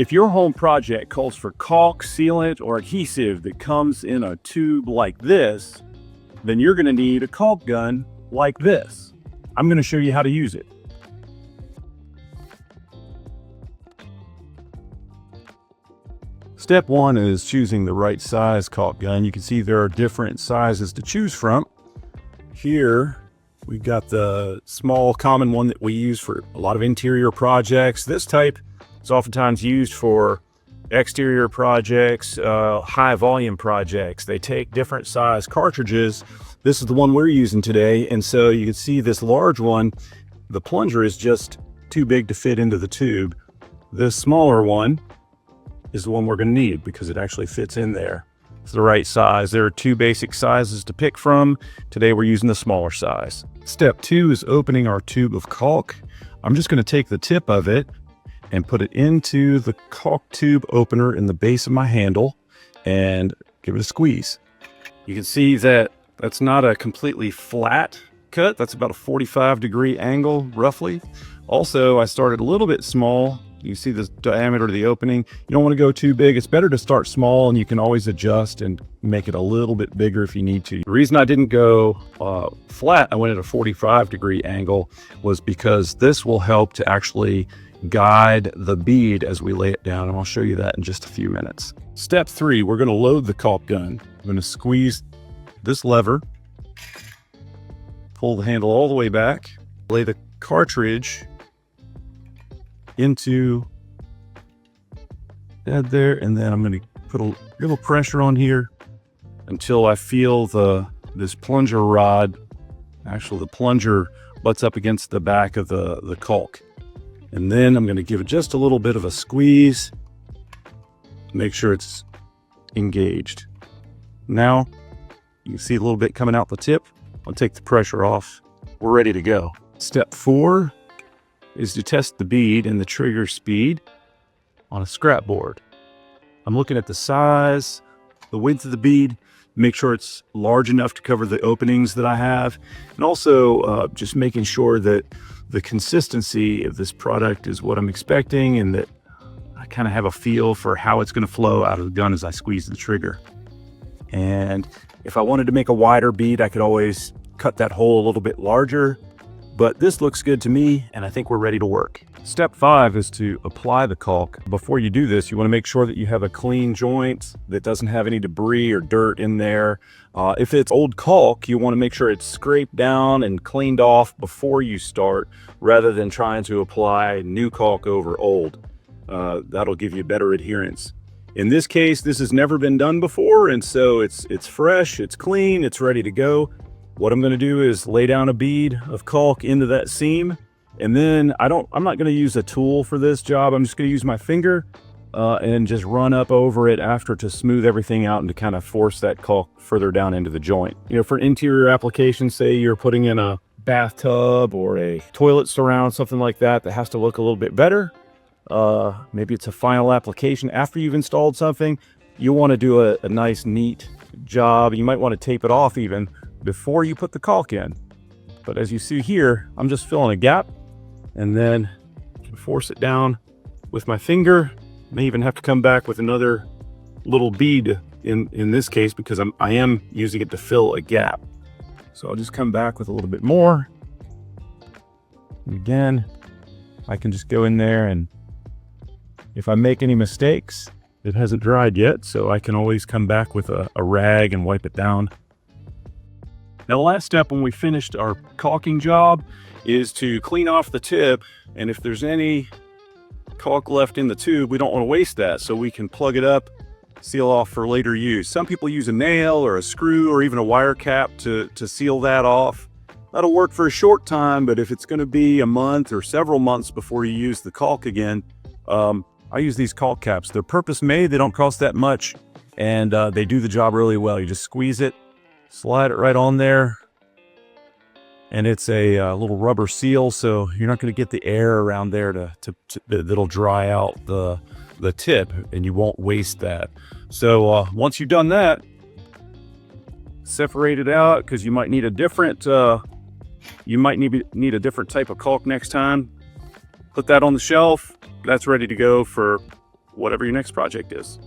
If your home project calls for caulk, sealant, or adhesive that comes in a tube like this, then you're going to need a caulk gun like this. I'm going to show you how to use it. Step one is choosing the right size caulk gun. You can see there are different sizes to choose from. Here, we've got the small common one that we use for a lot of interior projects. This type is oftentimes used for exterior projects, high volume projects. They take different size cartridges. This is the one we're using today. And so you can see this large one, the plunger is just too big to fit into the tube. This smaller one is the one we're going to need because it actually fits in there. It's the right size. There are two basic sizes to pick from. Today we're using the smaller size. Step two is opening our tube of caulk. I'm just going to take the tip of it and put it into the caulk tube opener in the base of my handle and give it a squeeze. You can see that that's not a completely flat cut. That's about a 45-degree angle, roughly. Also, I started a little bit small. You see the diameter of the opening. You don't want to go too big. It's better to start small, and you can always adjust and make it a little bit bigger if you need to. The reason I didn't go flat, I went at a 45-degree angle, was because this will help to actually guide the bead as we lay it down, and I'll show you that in just a few minutes. Step three, we're going to load the caulk gun. I'm going to squeeze this lever, pull the handle all the way back, lay the cartridge into that there, and then I'm going to put a little pressure on here until I feel this plunger rod, actually the plunger butts up against the back of the caulk. And then I'm going to give it just a little bit of a squeeze, make sure it's engaged. Now you can see a little bit coming out the tip. I'll take the pressure off. We're ready to go. Step four is to test the bead and the trigger speed on a scrap board. I'm looking at the size, the width of the bead, make sure it's large enough to cover the openings that I have, and also just making sure that the consistency of this product is what I'm expecting and that I kind of have a feel for how it's going to flow out of the gun as I squeeze the trigger. And if I wanted to make a wider bead, I could always cut that hole a little bit larger. But this looks good to me, and I think we're ready to work. Step five is to apply the caulk. Before you do this, you want to make sure that you have a clean joint that doesn't have any debris or dirt in there. If it's old caulk, you want to make sure it's scraped down and cleaned off before you start, rather than trying to apply new caulk over old. That'll give you better adherence. In this case, this has never been done before, and so it's fresh, it's clean, it's ready to go. What I'm going to do is lay down a bead of caulk into that seam, and then I'm not going to use a tool for this job. I'm just going to use my finger and just run up over it after to smooth everything out and to kind of force that caulk further down into the joint. You know, for interior applications, say you're putting in a bathtub or a toilet surround, something like that has to look a little bit better. Maybe it's a final application after you've installed something. You want to do a nice, neat job. You might want to tape it off even before you put the caulk in. But as you see here, I'm just filling a gap and then force it down with my finger. May even have to come back with another little bead in this case, because I am using it to fill a gap. So I'll just come back with a little bit more. And again, I can just go in there, and if I make any mistakes, it hasn't dried yet, so I can always come back with a rag and wipe it down. Now, the last step when we finished our caulking job is to clean off the tip, and if there's any caulk left in the tube, we don't want to waste that, so we can plug it up, seal off for later use. Some people use a nail or a screw or even a wire cap to seal that off. That'll work for a short time, but if it's going to be a month or several months before you use the caulk again, I use these caulk caps. They're purpose made, they don't cost that much, and they do the job really well. You just squeeze it, slide it right on there, and it's a little rubber seal, so you're not going to get the air around there that'll dry out the tip, and you won't waste that. So once you've done that, separate it out, because you might need a different need a different type of caulk next time. Put that on the shelf. That's ready to go for whatever your next project is.